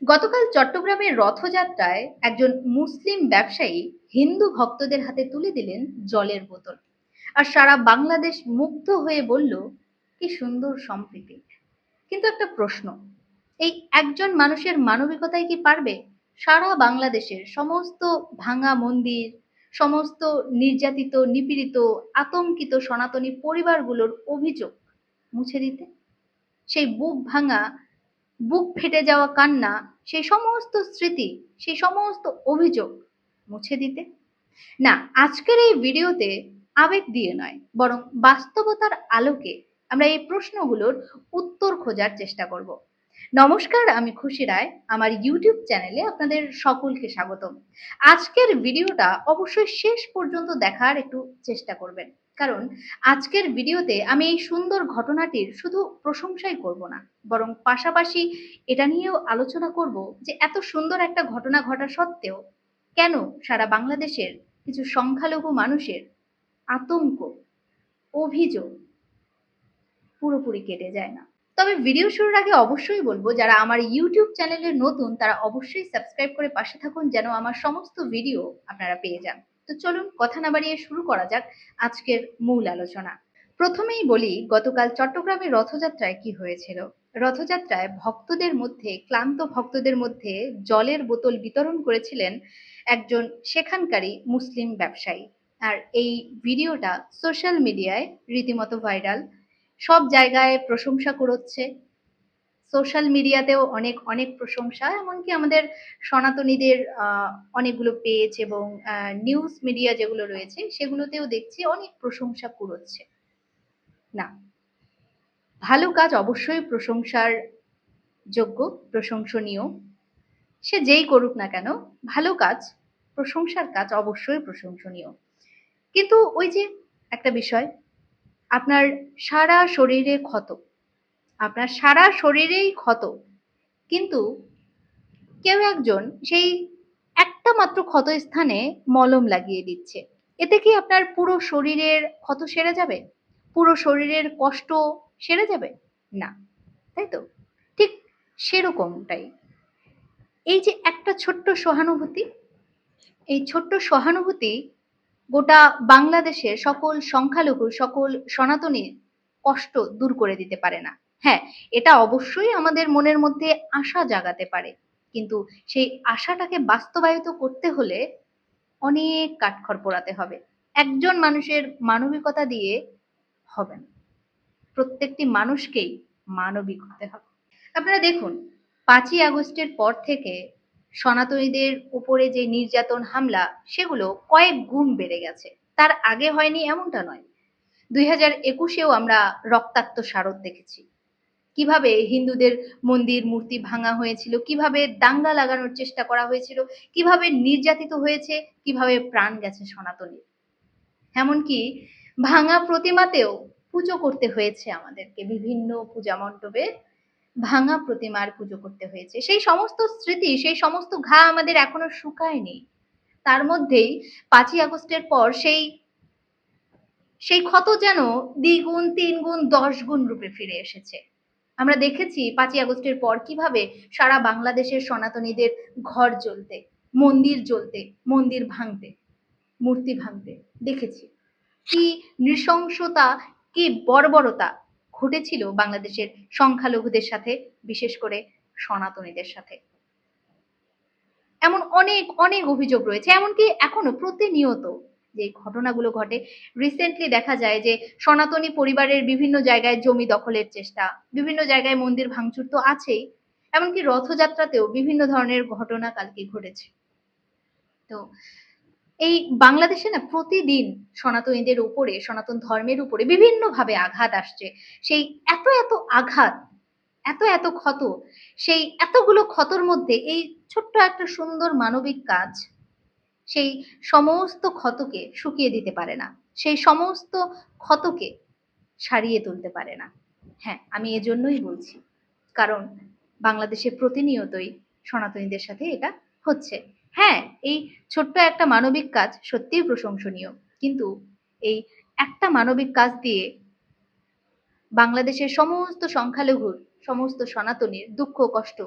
গতকাল চট্টগ্রামের রথযাত্রায় একজন মুসলিম ব্যবসায়ী হিন্দু ভক্তদের হাতে তুলে দিলেন জলের বোতল। আর সারা বাংলাদেশ মুগ্ধ হয়ে বলল, কি সুন্দর সম্প্রীতি। কিন্তু একটা প্রশ্ন, এই একজন মানুষের মানবিকতায় কি পারবে সারা বাংলাদেশের সমস্ত ভাঙা মন্দির, সমস্ত নির্যাতিত, নিপীড়িত, আতঙ্কিত সনাতনী পরিবারগুলোর অভিযোগ মুছে দিতে? সেই বুক ভাঙা, বুক ফেটে যাওয়া কান্না, সেই সমস্ত স্মৃতি, সেই সমস্ত অভিযোগ মুছে দিতে? না, আজকের এই ভিডিওতে আবেগ দিয়ে নয়, বরং বাস্তবতার আলোকে আমরা এই প্রশ্নগুলোর উত্তর খোঁজার চেষ্টা করব। নমস্কার, আমি খুশি রায়। আমার ইউটিউব চ্যানেলে আপনাদের সকলকে স্বাগতম। আজকের ভিডিওটা অবশ্যই শেষ পর্যন্ত দেখার একটু চেষ্টা করবেন, কারণ আজকের ভিডিওতে আমি এই সুন্দর ঘটনাটির শুধু প্রশংসাই করব না, বরং পাশাপাশি এটা নিয়েও আলোচনা করব যে এত সুন্দর একটা ঘটনা ঘটা সত্ত্বেও কেন সারা বাংলাদেশের কিছু সংখ্যালঘু মানুষের আতঙ্ক, অভিযোগ পুরোপুরি কেটে যায় না। তবে ভিডিও শুরুর আগে অবশ্যই বলবো, যারা আমার ইউটিউব চ্যানেলে নতুন তারা অবশ্যই সাবস্ক্রাইব করে পাশে থাকুন, যেন আমার সমস্ত ভিডিও আপনারা পেয়ে যান। তো চলুন কথা না বাড়িয়ে শুরু করা যাক আজকের মূল আলোচনা। প্রথমেই বলি, গতকাল চট্টগ্রামের রথযাত্রায় কি হয়েছিল। রথযাত্রায় ভক্তদের মধ্যে, ক্লান্ত ভক্তদের মধ্যে জলের বোতল বিতরণ করেছিলেন একজন সেখানকারই মুসলিম ব্যবসায়ী। আর এই ভিডিওটা সোশ্যাল মিডিয়ায় রীতিমতো ভাইরাল, সব জায়গায় প্রশংসা কুড়োচ্ছে। সোশ্যাল মিডিয়াতেও অনেক অনেক প্রশংসা, এমনকি আমাদের সনাতনীদের অনেকগুলো পেজ এবং নিউজ মিডিয়া যেগুলো রয়েছে সেগুলোতেও দেখছি অনেক প্রশংসা কুড়োচ্ছে। না, ভালো কাজ অবশ্যই প্রশংসার যোগ্য, প্রশংসনীয়। সে যেই করুক না কেন, ভালো কাজ, প্রশংসার কাজ অবশ্যই প্রশংসনীয়। কিন্তু ওই যে একটা বিষয়, আপনার সারা শরীরে ক্ষত, আপনার সারা শরীরেই ক্ষত, কিন্তু কেউ একজন সেই একটা মাত্র ক্ষত স্থানে মলম লাগিয়ে দিচ্ছে। এতে কি আপনার পুরো শরীরের ক্ষত সেরে যাবে? পুরো শরীরের কষ্ট সেরে যাবে? না, তাই তো? ঠিক সেরকমটাই এই যে একটা ছোট্ট সহানুভূতি, এই ছোট্ট সহানুভূতি গোটা বাংলাদেশের সকল সংখ্যালঘু, সকল সনাতনীর কষ্ট দূর করে দিতে পারে না। হ্যাঁ, এটা অবশ্যই আমাদের মনের মধ্যে আশা জাগাতে পারে, কিন্তু সেই আশাটাকে বাস্তবায়িত করতে হলে অনেক কাঠখড় পোড়াতে হবে। একজন মানুষের মানবিকতা দিয়ে হবে না, প্রত্যেকটি মানুষকেই মানবিক হতে হবে। আপনারা দেখুন, 5ই আগস্টের পর থেকে সনাতনীদের উপরে যে নির্যাতন, হামলা, সেগুলো কয়েক গুণ বেড়ে গেছে। তার আগে হয়নি এমনটা নয়। 2021-এও আমরা রক্তাক্ত শারদ দেখেছি, কিভাবে হিন্দুদের মন্দির, মূর্তি ভাঙা হয়েছিল, কিভাবে দাঙ্গা লাগানোর চেষ্টা করা হয়েছিল, কিভাবে নির্যাতিত হয়েছে, কিভাবে প্রাণ গেছে সনাতনীর। এমনকি ভাঙা প্রতিমাতেও পুজো করতে হয়েছে আমাদেরকে, বিভিন্ন পূজা মণ্ডপে ভাঙা প্রতিমার পুজো করতে হয়েছে। সেই সমস্ত স্মৃতি, সেই সমস্ত ঘা আমাদের এখনো শুকায়নি। তার মধ্যেই 5ই আগস্টের পর সেই সেই ক্ষত যেন দ্বিগুণ, 3 গুণ, 10 গুণ রূপে ফিরে এসেছে। আমরা দেখেছি 5ই আগস্টের পর কিভাবে সারা বাংলাদেশের সনাতনীদের ঘর জ্বলতে, মন্দির জ্বলতে, মন্দির ভাঙতে, মূর্তি ভাঙতে দেখেছি। কি নৃশংসতা, কি বর্বরতা ঘটেছিল বাংলাদেশের সংখ্যালঘুদের সাথে, বিশেষ করে সনাতনীদের সাথে। এমন অনেক অনেক অভিযোগ রয়েছে, এমনকি এখনো প্রতিনিয়ত যে ঘটনাগুলো ঘটে। রিসেন্টলি দেখা যায় যে সনাতনী পরিবারের বিভিন্ন জায়গায় জমি দখলের চেষ্টা, বিভিন্ন জায়গায় মন্দির ভাঙচুর তো আছেই, এমনকি রথযাত্রাতেও বিভিন্ন ধরনের ঘটনা কালকে ঘটেছে। তো এই বাংলাদেশে না প্রতিদিন সনাতনীদের উপরে, সনাতন ধর্মের উপরে বিভিন্নভাবে আঘাত আসছে। সেই এত এত আঘাত, এত এত ক্ষত, সেই এতগুলো ক্ষতর মধ্যে এই ছোট্ট একটা সুন্দর মানবিক কাজ সেই সমস্ত ক্ষতকে শুকিয়ে দিতে পারে না, সেই সমস্ত ক্ষতকে সারিয়ে তুলতে পারে না। হ্যাঁ, আমি এজন্যই বলছি, কারণ বাংলাদেশে প্রতিনিয়তই সনাতনীদের সাথে এটা হচ্ছে। হ্যাঁ, এই ছোট্ট একটা মানবিক কাজ সত্যিই প্রশংসনীয়, কিন্তু এই একটা মানবিক কাজ দিয়ে বাংলাদেশের সমস্ত সংখ্যালঘুর, সমস্ত সনাতনীর দুঃখ কষ্ট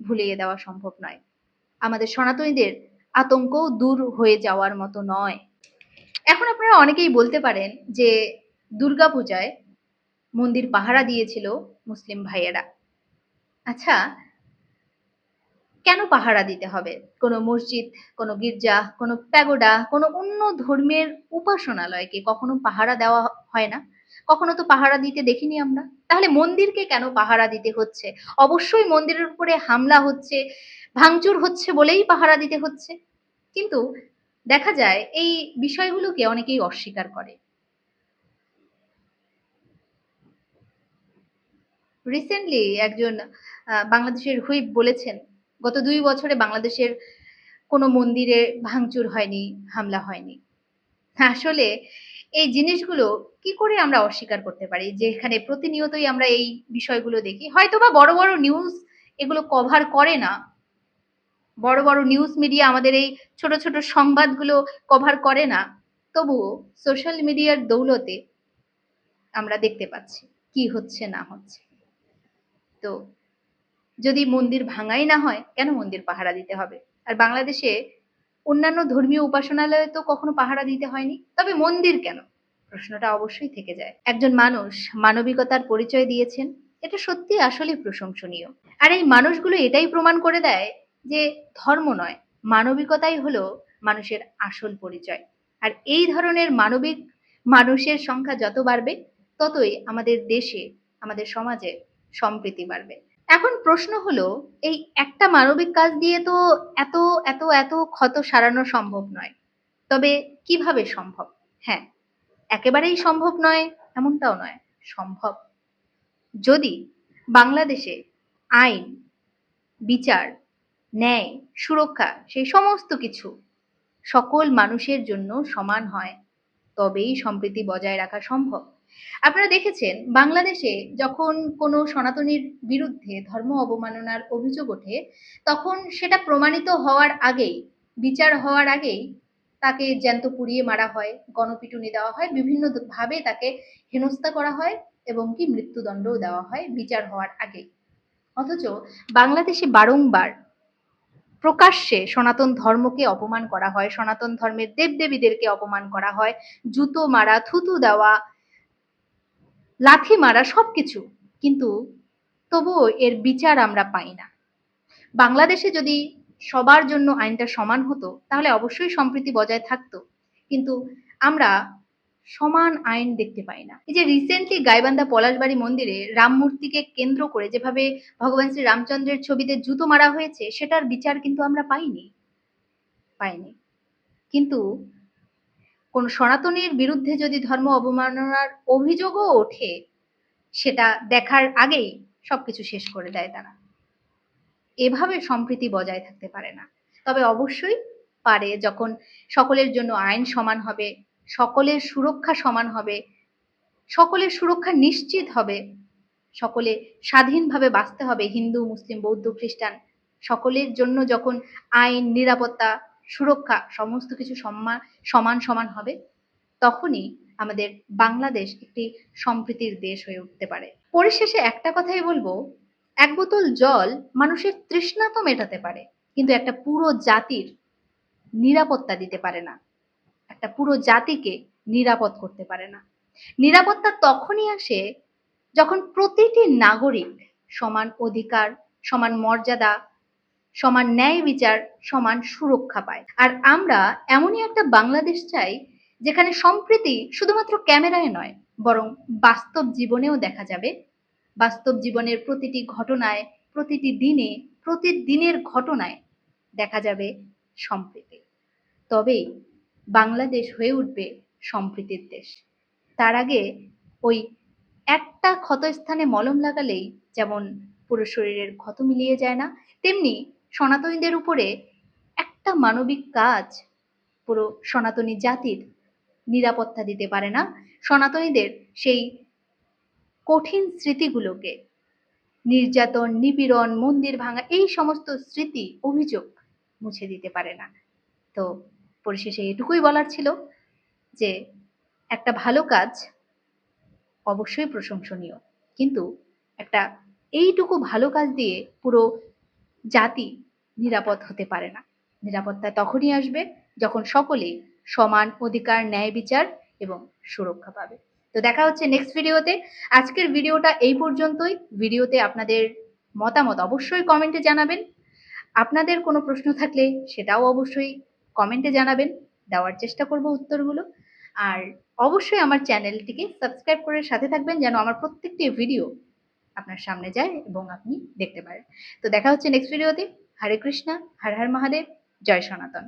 ভুলিয়ে দেওয়া সম্ভব নয়। আমাদের সনাতনীদের আতঙ্কও দূর হয়ে যাওয়ার মতো নয়। এখন আপনারা অনেকেই বলতে পারেন যে দুর্গাপূজায় মন্দির পাহারা দিয়েছিল মুসলিম ভাইয়েরা। আচ্ছা, কেন পাহারা দিতে হবে? কোনো মসজিদ, কোনো গির্জা, কোনো প্যাগোডা, কোনো অন্য ধর্মের উপাসনালয়কে কখনো পাহারা দেওয়া হয় না? কখনো তো পাহারা দিতে দেখিনি আমরা। তাহলে মন্দিরকে কেন পাহারা দিতে হচ্ছে? অবশ্যই মন্দিরের উপরে হামলা হচ্ছে, ভাঙচুর হচ্ছে বলেই পাহারা দিতে হচ্ছে। কিন্তু দেখা যায় এই বিষয়গুলোকে অনেকেই অস্বীকার করে। রিসেন্টলি একজন বাংলাদেশের হুইপ বলেছেন, গত ২ বছরে বাংলাদেশের কোনো মন্দিরে ভাঙচুর হয়নি, হামলা হয়নি। আসলে এই জিনিসগুলো কি করে আমরা অস্বীকার করতে পারি? যেখানে প্রতিনিয়তই আমরা এই বিষয়গুলো দেখি। হয়তোবা বড়, বড় নিউজ এগুলো কভার করে না। বড়, বড় নিউজ মিডিয়া আমাদের এই ছোট, ছোট সংবাদগুলো কভার করে না। তবুও সোশ্যাল মিডিয়ার দৌলতে আমরা দেখতে পাচ্ছি কি হচ্ছে না হচ্ছে। তো যদি মন্দির ভাঙাই না হয়, কেন মন্দির পাহারা দিতে হবে? আর বাংলাদেশে অন্যান্য ধর্মীয় উপাসনালয়ে তো কখনো পাহারা দিতে হয়নি। তবে মন্দির কেন? প্রশ্নটা অবশ্যই থেকে যায়। একজন মানুষ মানবিকতার পরিচয় দিয়েছেন। এটা সত্যি আসলেই প্রশংসনীয়। আর এই মানুষগুলো এটাই প্রমাণ করে দেয় যে ধর্ম নয়, মানবিকতাই হলো মানুষের আসল পরিচয়। আর এই ধরনের মানবিক মানুষের সংখ্যা যত বাড়বে, ততই আমাদের দেশে, আমাদের সমাজে সম্প্রীতি বাড়বে। এখন প্রশ্ন হলো, এই একটা মানবিক কাজ দিয়ে তো এত এত ক্ষত সারানো সম্ভব নয়। তবে কিভাবে সম্ভব? হ্যাঁ, একেবারেই সম্ভব নয় এমনটাও নয়, সম্ভব। যদি বাংলাদেশে আইন, বিচার, ন্যায়, সুরক্ষা সেই সমস্ত কিছু সকল মানুষের জন্য সমান হয়, তবেই সম্প্রীতি বজায় রাখা সম্ভব। আপনারা দেখেছেন বাংলাদেশে যখন কোনো সনাতনীর বিরুদ্ধে ধর্ম অবমাননার অভিযোগ ওঠে, তখন সেটা প্রমাণিত হওয়ার আগেই, বিচার হওয়ার আগেই তাকে জ্যান্ত পুড়িয়ে মারা হয়, গণপিটুনি দেওয়া হয়, বিভিন্ন ভাবে তাকে হেনস্থা করা হয় এবং কি মৃত্যুদণ্ডও দেওয়া হয় বিচার হওয়ার আগেই। অথচ বাংলাদেশে বারংবার প্রকাশ্যে সনাতন ধর্মকে অপমান করা হয়, সনাতন ধর্মের দেবদেবীদেরকে অপমান করা হয়, জুতো মারা, থুতু দেওয়া, লাথি মারা, সবকিছু। কিন্তু তবুও এর বিচার আমরা পাই না। বাংলাদেশে যদি সবার জন্য আইনটা সমান হতো, তাহলে অবশ্যই সম্প্রীতি বজায় থাকতো। কিন্তু আমরা সমান আইন দেখতে পাই না। এই যে রিসেন্টলি গাইবান্ধা পলাশবাড়ি মন্দিরে রাম মূর্তিকে কেন্দ্র করে যেভাবে ভগবান শ্রী রামচন্দ্রের ছবিতে জুতো মারা হয়েছে, সেটার বিচার কিন্তু আমরা পাইনি। কিন্তু কোন সনাতনীর বিরুদ্ধে যদি ধর্ম অবমাননার অভিযোগও ওঠে, সেটা দেখার আগেই সবকিছু শেষ করে দেয় তারা। এভাবে সম্প্রীতি বজায় থাকতে পারে না। তবে অবশ্যই পারে যখন সকলের জন্য আইন সমান হবে, সকলের সুরক্ষা সমান হবে, সকলের সুরক্ষা নিশ্চিত হবে, সকলে স্বাধীনভাবে বাঁচতে হবে, হিন্দু, মুসলিম, বৌদ্ধ, খ্রিস্টান সকলের জন্য যখন আইন, নিরাপত্তা, সুরক্ষা সমস্ত কিছু সমান সমান হবে, তখনই আমাদের বাংলাদেশ একটি সম্প্রীতির দেশ হয়ে উঠতে পারে। পরিশেষে একটা কথাই বলবো, এক বোতল জল মানুষের তৃষ্ণা তো মেটাতে পারে, কিন্তু একটা পুরো জাতির নিরাপত্তা দিতে পারে না, একটা পুরো জাতিকে নিরাপদ করতে পারে না। নিরাপত্তা তখনই আসে যখন প্রতিটি নাগরিক সমান অধিকার, সমান মর্যাদা, সমান ন্যায় বিচার, সমান সুরক্ষা পায়। আর আমরা এমনই একটা বাংলাদেশ চাই যেখানে সম্প্রীতি শুধুমাত্র ক্যামেরায় নয়, বরং বাস্তব জীবনেও দেখা যাবে। বাস্তব জীবনের প্রতিটি ঘটনায়, প্রতিটি দিনে, প্রতিদিনের ঘটনায় দেখা যাবে সম্প্রীতি। তবেই বাংলাদেশ হয়ে উঠবে সম্প্রীতির দেশ। তার আগে ওই একটা ক্ষতস্থানে মলম লাগালেই যেমন পুরো শরীরের ক্ষত মিলিয়ে যায় না, তেমনি সনাতনীদের উপরে একটা মানবিক কাজ পুরো সনাতনী জাতির নিরাপত্তা দিতে পারে না, সনাতনীদের সেই কঠিন স্মৃতিগুলোকে, নির্যাতন, নিপীড়ন, মন্দির ভাঙা, এই সমস্ত স্মৃতি, অভিযোগ মুছে দিতে পারে না। তো পরিশেষে এটুকুই বলার ছিল যে একটা ভালো কাজ অবশ্যই প্রশংসনীয়, কিন্তু একটা এইটুকু ভালো কাজ দিয়ে পুরো জাতি নিরাপদ হতে পারে না। নিরাপত্তা তখনই আসবে যখন সকলেই সমান অধিকার, ন্যায় বিচার এবং সুরক্ষা পাবে। তো দেখা হচ্ছে নেক্সট ভিডিওতে। আজকের ভিডিওটা এই পর্যন্তই। ভিডিওতে আপনাদের মতামত অবশ্যই কমেন্টে জানাবেন। আপনাদের কোনো প্রশ্ন থাকলে সেটাও অবশ্যই কমেন্টে জানাবেন। দেওয়ার চেষ্টা করব উত্তরগুলো। আর অবশ্যই আমার চ্যানেলটিকে সাবস্ক্রাইব করে সাথে থাকবেন যেন আমার প্রত্যেকটি ভিডিও আপনার সামনে যায় এবং আপনি দেখতে পারেন। তো দেখা হচ্ছে নেক্সট ভিডিওতে। হরে কৃষ্ণা, হর হর মহাদেব, জয় সনাতন।